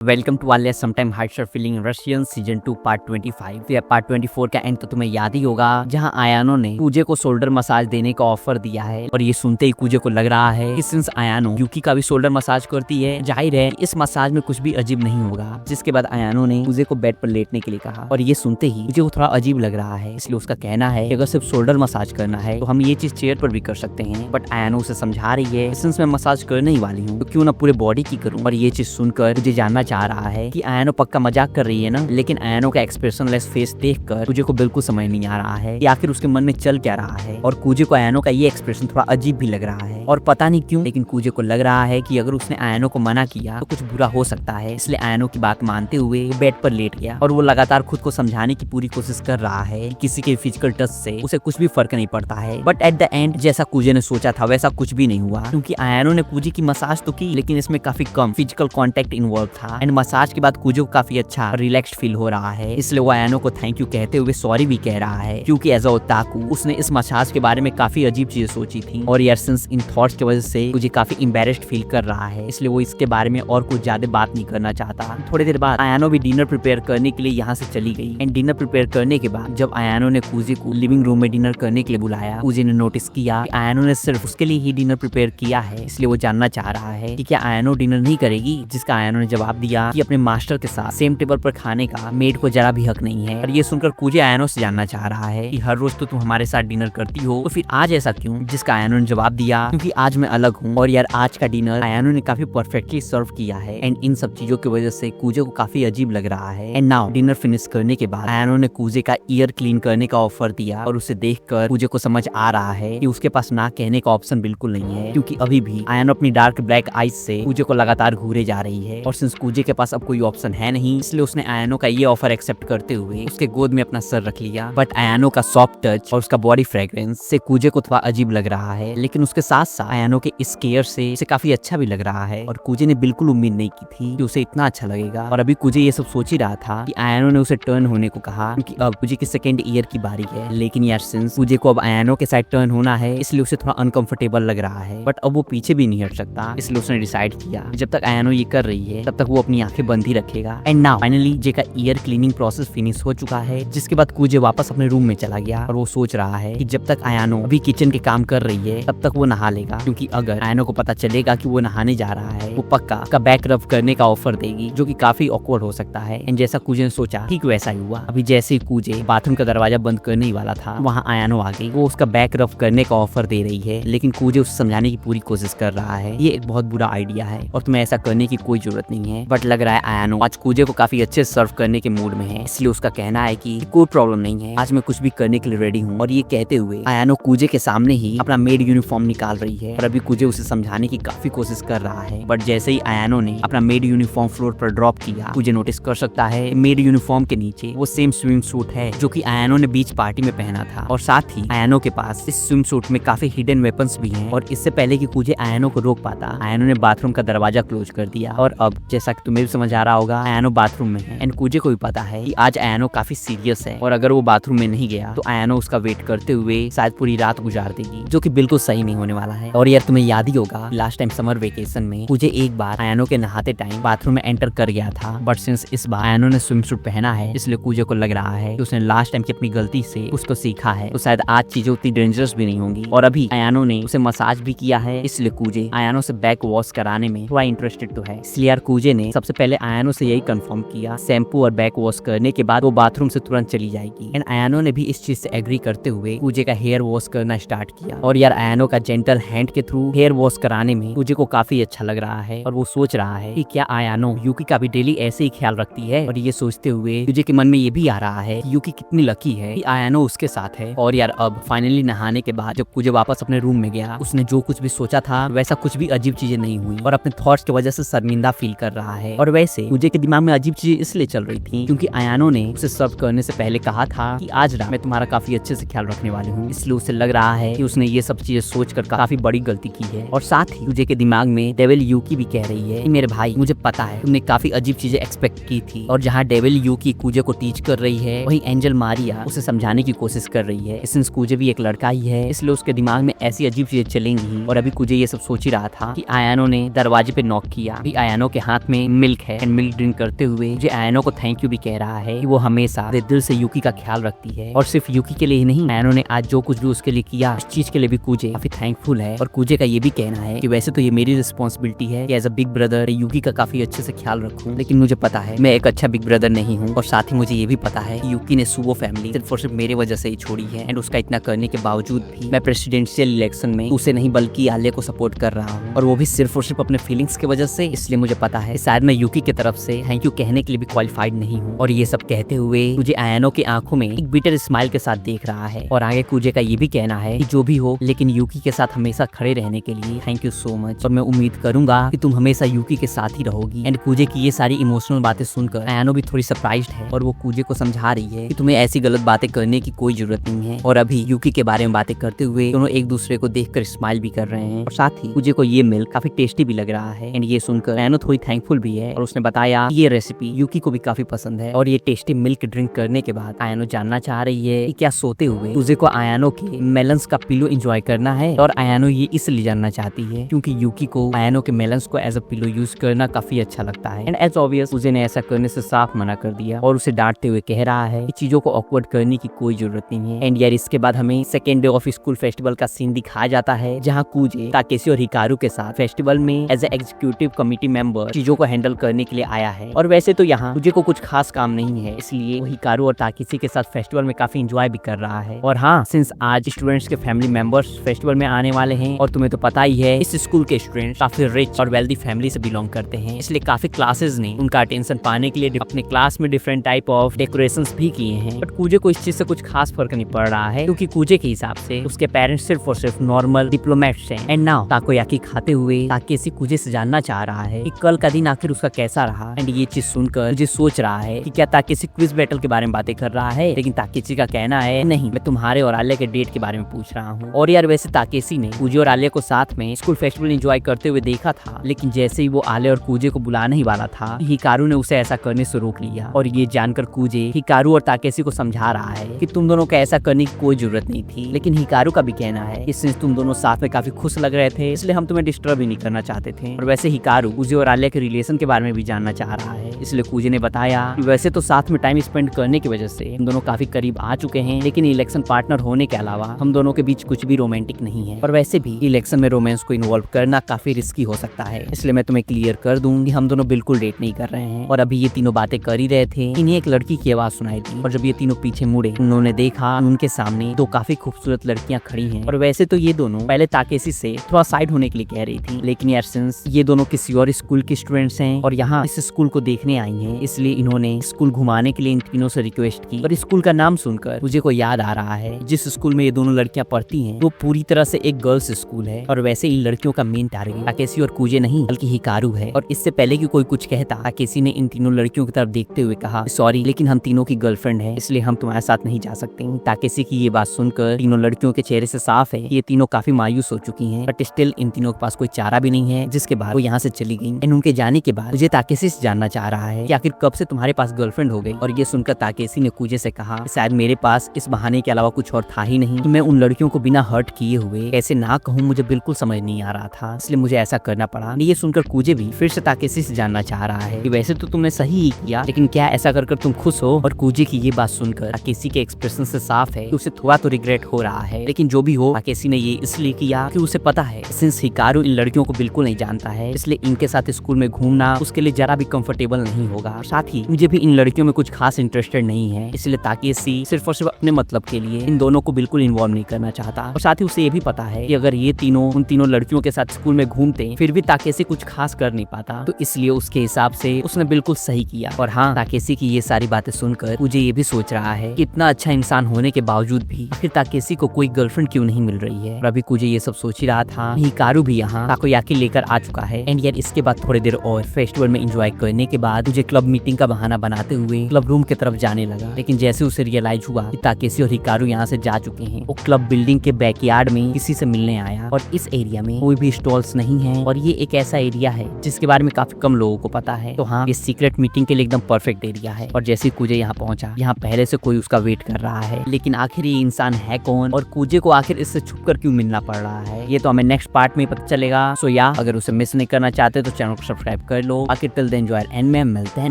Welcome to वाले sometime hearts are feeling Russian season 2 part 25। तो यह पार्ट 24 का एंड तो तुम्हें याद ही होगा, जहां आयानो ने कूजे को शोल्डर मसाज देने का ऑफर दिया है। और ये सुनते ही कूजे को लग रहा है कि सिंस आयानो यूकी का भी शोल्डर मसाज करती है, जाहिर है इस मसाज में कुछ भी अजीब नहीं होगा। जिसके बाद आयानो ने कूजे को बेड पर लेटने के लिए कहा और ये सुनते ही कूजे को थोड़ा अजीब लग रहा है। इसलिए उसका कहना है कि अगर सिर्फ शोल्डर मसाज करना है तो हम ये चीज चेयर पर भी कर सकते हैं। बट आयानो उसे समझा रही है सिंस मैं मसाज करने ही वाली हूँ तो क्यों ना पूरे बॉडी की करूँ। और ये चीज सुनकर मुझे जानना चाह रहा है कि आयानो पक्का मजाक कर रही है ना, लेकिन आयानो का एक्सप्रेशनलेस फेस देखकर कूजे को बिल्कुल समझ नहीं आ रहा है कि आखिर उसके मन में चल क्या रहा है। और कूजे को आयानो का ये एक्सप्रेशन थोड़ा अजीब भी लग रहा है और पता नहीं क्यों, लेकिन कूजे को लग रहा है कि अगर उसने आयानो को मना किया तो कुछ बुरा हो सकता है। इसलिए आयानो की बात मानते हुए बेड पर लेट गया और वो लगातार खुद को समझाने की पूरी कोशिश कर रहा है कि किसी के फिजिकल टच से उसे कुछ भी फर्क नहीं पड़ता है। बट एट द एंड जैसा कूजे ने सोचा था वैसा कुछ भी नहीं हुआ, क्योंकि आयानो ने कूजे की मसाज तो की लेकिन इसमें काफी कम फिजिकल कॉन्टेक्ट इन्वॉल्व था। एंड मसाज के बाद कूजे को काफी अच्छा रिलैक्स्ड फील हो रहा है। इसलिए वो आयानो को थैंक यू कहते हुए सॉरी भी कह रहा है, क्योंकि एज अ ओताकू उसने इस मसाज के बारे में काफी अजीब चीजें सोची थी और यार सिंस इन थॉट्स की वजह से मुझे काफी एम्बैरेस्ड फील कर रहा है। इसलिए वो इसके बारे में और कुछ ज्यादा बात नहीं करना चाहता। थोड़ी देर बाद आयानो भी डिनर प्रिपेयर करने के लिए यहाँ से चली गई। एंड डिनर प्रिपेयर करने के बाद जब आयानो ने कूजे को लिविंग रूम में डिनर करने के लिए बुलाया, कूजे ने नोटिस किया कि आयानो ने सिर्फ उसके लिए ही डिनर प्रिपेयर किया है। इसलिए वो जानना चाह रहा है कि क्या आयानो डिनर नहीं करेगी, जिसका आयानो ने जवाब दिया कि अपने मास्टर के साथ सेम टेबल पर खाने का मेड को जरा भी हक नहीं है। और ये सुनकर कूजे आयानो से जानना चाह रहा है कि हर रोज तो तुम हमारे साथ डिनर करती हो, तो फिर आज ऐसा क्यों, जिसका आयानो ने जवाब दिया क्योंकि आज मैं अलग हूँ। और यार आज का डिनर आयानो ने काफी परफेक्टली सर्व किया है। एंड इन सब चीजों की वजह से कूजे को काफी अजीब लग रहा है। एंड नाउ डिनर फिनिश करने के बाद आयानो ने कूजे का ईयर क्लीन करने का ऑफर दिया और उसे देखकर कूजे को समझ आ रहा है कि उसके पास ना कहने का ऑप्शन बिल्कुल नहीं है, क्योंकि अभी भी आयानो अपनी डार्क ब्लैक आईज से कूजे को लगातार घूरे जा रही है। और सिंस कूजे के पास अब कोई ऑप्शन है नहीं, इसलिए उसने आयानो का ये ऑफर एक्सेप्ट करते हुए उसके गोद में अपना सर रख लिया। बट आयानो का सॉफ्ट टच और उसका बॉडी फ्रेग्रेंस से कूजे को थोड़ा अजीब लग रहा है, लेकिन उसके साथ साथ आयानो के इस केयर से उसे काफी अच्छा भी लग रहा है। और कूजे ने बिल्कुल उम्मीद नहीं की थी कि उसे इतना अच्छा लगेगा। और अभी कूजे ये सब सोच ही रहा था कि आयानो ने उसे टर्न होने को कहा, क्योंकि अब कूजे की सेकेंड ईयर की बारी है। लेकिन यार सिंस कूजे को अब आयानो के साथ टर्न होना है, इसलिए उसे थोड़ा अनकंफर्टेबल लग रहा है। बट अब वो पीछे भी नहीं हट सकता, इसलिए उसने डिसाइड किया जब तक आयानो ये कर रही है तब तक वो अपनी आंखें बंद ही रखेगा। एंड नाउ फाइनली जे का ईयर क्लीनिंग प्रोसेस फिनिश हो चुका है, जिसके बाद कूजे वापस अपने रूम में चला गया और वो सोच रहा है कि जब तक आयानो अभी किचन के काम कर रही है तब तक वो नहा लेगा, क्योंकि अगर आयानो को पता चलेगा कि वो नहाने जा रहा है वो पक्का उसका बैक रब करने का ऑफर देगी, जो कि काफी ऑकवर्ड हो सकता है। एंड जैसा कूजे ने सोचा ठीक वैसा ही हुआ। अभी जैसे ही कूजे बाथरूम का दरवाजा बंद करने ही वाला था, वहाँ आयानो आ गई। वो उसका बैक रब करने का ऑफर दे रही है, लेकिन कूजे उसे समझाने की पूरी कोशिश कर रहा है ये एक बहुत बुरा आइडिया है और तुम्हें ऐसा करने की कोई जरूरत नहीं है। बट लग रहा है आयानो आज कूजे को काफी अच्छे सर्व करने के मूड में है, इसलिए उसका कहना है कि कोई प्रॉब्लम नहीं है, आज मैं कुछ भी करने के लिए रेडी हूँ। और ये कहते हुए आयानो कूजे के सामने ही अपना मेड यूनिफॉर्म निकाल रही है और अभी कूजे उसे समझाने की काफी कोशिश कर रहा है। बट जैसे ही आयानो ने अपना मेड यूनिफॉर्म फ्लोर पर ड्रॉप किया, कूजे नोटिस कर सकता है मेड यूनिफॉर्म के नीचे वो सेम स्विम सूट है जो कि आयानो ने बीच पार्टी में पहना था। और साथ ही आयानो के पास इस स्विम सूट में काफी हिडन वेपन्स भी हैं। और इससे पहले कि कूजे आयानो को रोक पाता, आयानो ने बाथरूम का दरवाजा क्लोज कर दिया। और अब जैसा कि तुम्हें भी समझ आ रहा होगा, आयानो बाथरूम में है एंड कूजे को भी पता है कि आज आयानो काफी सीरियस है और अगर वो बाथरूम में नहीं गया तो आयानो उसका वेट करते हुए शायद पूरी रात गुजार देगी, जो कि बिल्कुल सही नहीं होने वाला है। और यार तुम्हें याद ही होगा लास्ट टाइम समर वेकेशन में मुझे एक बार आयानो के नहाते टाइम बाथरूम में एंटर कर गया था। बट सिंस इस बार आयानो ने स्विम सूट पहना है, इसलिए कूजे को लग रहा है कि उसने लास्ट टाइम की अपनी गलती से उसको सीखा है, तो शायद आज चीजें उतनी डेंजरस भी नहीं होंगी। और अभी आयानो ने उसे मसाज भी किया है, इसलिए कूजे आयानो से बैक वॉश कराने में थोड़ा इंटरेस्टेड तो है। इसलिए यार कूजे ने सबसे पहले आयानो से यही कंफर्म किया, शैम्पू और बैक वॉश करने के बाद वो बाथरूम से तुरंत चली जाएगी। एंड आयानो ने भी इस चीज से एग्री करते हुए कूजे का हेयर वॉश करना स्टार्ट किया। और यार आयानो का जेंटल हैंड के थ्रू हेयर वॉश कराने में कूजे को काफी अच्छा लग रहा है और वो सोच रहा है कि क्या आयानो यूकी का भी डेली ऐसे ही ख्याल रखती है। और ये सोचते हुए कूजे के मन में ये भी आ रहा है कि यूकी कितनी लकी है कि आयानो उसके साथ है। और यार अब फाइनली नहाने के बाद जब कूजे वापस अपने रूम में गया, उसने जो कुछ भी सोचा था वैसा कुछ भी अजीब चीजें नहीं हुई और अपने थॉट्स की वजह से शर्मिंदा फील कर रहा है। और वैसे कूजे के दिमाग में अजीब चीजें इसलिए चल रही थी क्योंकि आयानो ने उसे सर्व करने से पहले कहा था कि आज रात मैं तुम्हारा काफी अच्छे से ख्याल रखने वाली हूँ। इसलिए उसे लग रहा है कि उसने ये सब चीजें सोचकर काफी बड़ी गलती की है। और साथ ही कुजे के दिमाग में डेविल यूकी भी कह रही है कि मेरे भाई मुझे पता है तुमने काफी अजीब चीजें एक्सपेक्ट की थी। और जहाँ डेविल यूकी कुजे को टीच कर रही है वहीं एंजल मारिया उसे समझाने की कोशिश कर रही है। सिंस कुजे भी एक लड़का ही है इसलिए उसके दिमाग में ऐसी अजीब चीजें चलेंगी। और अभी कुजे ये सब सोच ही रहा था कि आयानो ने दरवाजे पे नॉक किया। अभी आयानो के हाथ में मिल्क है एंड मिल्क ड्रिंक करते हुए मुझे आयानो को थैंक यू भी कह रहा है कि वो हमेशा अपने दिल से यूकी का ख्याल रखती है। और सिर्फ यूकी के लिए ही नहीं, आयानो ने आज जो कुछ भी उसके लिए किया उस चीज के लिए भी कुजे काफी थैंकफुल है। और कुजे का ये भी कहना है कि वैसे तो ये मेरी रिस्पॉन्सिबिलिटी है कि एज अ बिग ब्रदर यूकी का काफी अच्छे से ख्याल रखूं, लेकिन मुझे पता है मैं एक अच्छा बिग ब्रदर नहीं हूँ। और साथ ही मुझे ये भी पता है कि यूकी ने सुवो फैमिली सिर्फ और सिर्फ मेरे वजह से ही छोड़ी है एंड उसका इतना करने के बावजूद भी मैं प्रेसिडेंशियल इलेक्शन में उसे नहीं बल्कि आलिया को सपोर्ट कर रहा हूँ, और वो भी सिर्फ और सिर्फ अपने फीलिंग्स की वजह से। इसलिए मुझे पता है शायद मैं यूकी की तरफ से थैंक यू कहने के लिए भी क्वालिफाइड नहीं हूँ। और ये सब कहते हुए मुझे आयानो की आंखों में एक बिटर स्माइल के साथ देख रहा है। और आगे कुजे का ये भी कहना है कि जो भी हो लेकिन यूकी के साथ हमेशा खड़े रहने के लिए थैंक यू सो मच, और मैं उम्मीद करूंगा कि तुम हमेशा यूकी के साथ ही रहोगी। एंड कुजे की ये सारी इमोशनल बातें सुनकर आयानो भी थोड़ी सरप्राइज्ड है और वो कुजे को समझा रही है कि तुम्हें ऐसी गलत बातें करने की कोई जरूरत नहीं है। और अभी यूकी के बारे में बातें करते हुए दोनों एक दूसरे को देखकर स्माइल भी कर रहे हैं। और साथ ही कुजे को ये मिल्क काफी टेस्टी भी लग रहा है एंड ये सुनकर आयानो थोड़ी थैंकफुल भी है। और उसने बताया ये रेसिपी यूकी को भी काफी पसंद है। और ये टेस्टी मिल्क ड्रिंक करने के बाद आयानो जानना चाह रही है कि क्या सोते हुए कुजे को आयानो के मेलन्स का पिलो एंजॉय करना है। और आयानो ये इसलिए जानना चाहती है क्योंकि यूकी को आयानो के मेलन्स को एज अ पिलो यूज करना काफी अच्छा लगता है। एंड एज ऑब्वियस कुजे ने ऐसा करने से साफ मना कर दिया और उसे डांटते हुए कह रहा है कि चीजों को ऑकवर्ड करने की कोई जरूरत नहीं है। एंड यार इसके बाद हमें second day of school festival का सीन दिखाया जाता है जहाँ कुजे ताकेशी और हिकारू के साथ फेस्टिवल में as a executive committee member चीजों को हैंडल करने के लिए आया है। और वैसे तो यहाँ कुजे को कुछ खास काम नहीं है इसलिए वो हिकारू और ताकेशी के साथ फेस्टिवल में काफी एंजॉय भी कर रहा है। और हाँ, सिंस आज स्टूडेंट्स के फैमिली मेंबर्स फेस्टिवल में आने वाले हैं और तुम्हें तो पता ही है इस स्कूल के स्टूडेंट्स काफी रिच और वेल्दी फैमिली से बिलोंग करते हैं, इसलिए काफी क्लासेस ने उनका अटेंशन पाने के लिए अपने क्लास में डिफरेंट टाइप ऑफ डेकोरेशंस भी किए हैं। बट कुजे को इस चीज से कुछ खास फर्क नहीं पड़ रहा है क्योंकि कुजे के हिसाब से उसके पेरेंट्स सिर्फ और सिर्फ नॉर्मल डिप्लोमेट्स हैं। एंड नाउ ताकोयाकी खाते हुए ताकेशी कुजे से जानना चाह रहा है कि कल का दिन आखिर उसका कैसा रहा। एंड ये चीज सुनकर मुझे सोच रहा है कि क्या ताकेशी क्विज बैटल के बारे में बातें कर रहा है, लेकिन ताकेशी का कहना है नहीं, मैं तुम्हारे और आलिया के डेट के बारे में पूछ रहा हूँ। और यार वैसे ताकेशी ने कुजे और आलिया को साथ में स्कूल फेस्टिवल एंजॉय करते हुए देखा था, लेकिन जैसे ही वो आलिया और कुजे को बुलाने ही वाला था हिकारू ने उसे ऐसा करने से रोक लिया। और ये जानकर कुजे हिकारू और ताकेशी को समझा रहा है कि तुम दोनों को ऐसा करने की कोई जरूरत नहीं थी, लेकिन हिकारू का भी कहना है कि सिंस तुम दोनों साथ में काफी खुश लग रहे थे इसलिए हम तुम्हें डिस्टर्ब ही नहीं करना चाहते थे। और वैसे हिकारू कुजे और आलिया के रिलेशन के बारे में भी जानना चाह रहा है, इसलिए कुजे ने बताया कि वैसे तो साथ में टाइम स्पेंड करने की वजह से हम दोनों काफी करीब आ चुके हैं, लेकिन इलेक्शन पार्टनर होने के अलावा हम दोनों के बीच कुछ भी रोमांटिक नहीं है। और वैसे भी इलेक्शन में रोमांस को इन्वॉल्व करना काफी रिस्की हो सकता है, इसलिए मैं तुम्हें क्लियर कर दूं कि हम दोनों बिल्कुल डेट नहीं कर रहे हैं। और अभी ये तीनों बातें कर ही रहे थे, इन्हें एक लड़की की आवाज सुनाई दी और जब ये तीनों पीछे मुड़े उन्होंने देखा उनके सामने दो काफी खूबसूरत लड़कियां खड़ी हैं। और वैसे तो ये दोनों पहले ताकेशी से थोड़ा साइड होने के लिए कह रही थी, लेकिन यार सिंस ये दोनों किसी और स्कूल के स्टूडेंट्स हैं और यहाँ इस स्कूल को देखने आई हैं, इसलिए इन्होंने स्कूल घुमाने के लिए इन तीनों से रिक्वेस्ट की। और स्कूल का नाम सुनकर मुझे को याद आ रहा है जिस स्कूल में ये दोनों लड़कियां पढ़ती हैं वो पूरी तरह से एक गर्ल्स स्कूल है। और वैसे इन लड़कियों का मेन टारगेट ताकेशी और कुजे नहीं बल्कि हिकारू है। और इससे पहले कि कोई कुछ कहता ताकेशी ने इन तीनों लड़कियों की तरफ देखते हुए कहा, सॉरी लेकिन हम तीनों की गर्लफ्रेंड है इसलिए हम तुम्हारे साथ नहीं जा सकते। ताकेशी की ये बात सुनकर तीनों लड़कियों के चेहरे से साफ है ये तीनों काफी मायूस हो चुकी हैं, बट स्टिल इन तीनों के पास कोई चारा भी नहीं है, जिसके बाद वो यहाँ से चली गई। एंड उनके जाने के बाद मुझे ताकेशी से जानना चाह रहा है कि आखिर कब से तुम्हारे पास गर्लफ्रेंड हो गई। और ये सुनकर ताकेशी ने कुजे से कहा शायद मेरे पास इस बहाने के अलावा कुछ और था ही नहीं, मैं उन लड़कियों को बिना हर्ट किए हुए कैसे ना कहूँ मुझे बिल्कुल समझ नहीं आ रहा था, इसलिए मुझे ऐसा करना पड़ा। ये सुनकर कुजे भी फिर से ताकेशी से जानना चाह रहा है कि वैसे तो तुमने सही ही किया, लेकिन क्या ऐसा कर तुम खुश हो। और कुजे की ये बात सुनकर ताकेशी के एक्सप्रेशन से साफ है कि उसे थोड़ा तो रिग्रेट हो रहा है, लेकिन जो भी हो ताकेशी ने ये इसलिए किया कि उसे पता है सिंस हिकारू इन लड़कियों को बिल्कुल नहीं जानता है इसलिए इनके साथ स्कूल में घूमना उसके लिए जरा भी कंफर्टेबल नहीं होगा। साथ ही मुझे भी इन लड़कियों में कुछ खास इंटरेस्टेड नहीं है, इसलिए ताकेशी सिर्फ और सिर्फ अपने मतलब के लिए इन दोनों को बिल्कुल इन्वॉल्व नहीं करना चाहता। और साथ ही उसे ये भी पता है कि अगर ये तीनों उन तीनों लड़कियों के साथ स्कूल में घूमते फिर भी ताकेशी कुछ खास कर नहीं पाता, तो इसलिए उसके हिसाब से उसने बिल्कुल सही किया। और हाँ, ताकेशी की ये सारी बातें सुनकर मुझे ये भी सोच रहा है कि इतना अच्छा इंसान होने के बावजूद भी आखिर ताकेशी को कोई गर्लफ्रेंड क्यों नहीं मिल रही है। और अभी मुझे ये सब सोच ही रहा था हिकारू भी यहाँ ताकोयाकी लेकर आ चुका है। एंड यार इसके बाद थोड़ी देर और फेस्टिवल में एंजॉय करने के बाद मुझे क्लब मीटिंग का बहाना बनाते हुए क्लब रूम की तरफ जाने लगा, लेकिन जैसे उसे रियलाइज हुआ कि ताकेशी और हिकारू यहाँ से जा चुके हैं, वो क्लब बिल्डिंग के बैकयार्ड में किसी से मिलने मिलने आया और इस एरिया में कोई भी स्टॉल्स नहीं है और ये एक ऐसा एरिया है जिसके बारे में काफी कम लोगों को पता है। तो हाँ, ये सीक्रेट मीटिंग के लिए एकदम परफेक्ट एरिया है। और जैसे कूजे यहाँ पहुंचा, यहाँ पहले से कोई उसका वेट कर रहा है, लेकिन आखिर ये इंसान है कौन और कूजे को आखिर इससे छुपकर क्यों मिलना पड़ रहा है, ये तो हमें नेक्स्ट पार्ट में पता चलेगा। सो या अगर उसे मिस नहीं करना चाहते तो चैनल को सब्सक्राइब कर लो। आखिर टिल देन एंजॉय एंड में मिलते हैं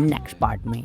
नेक्स्ट पार्ट में।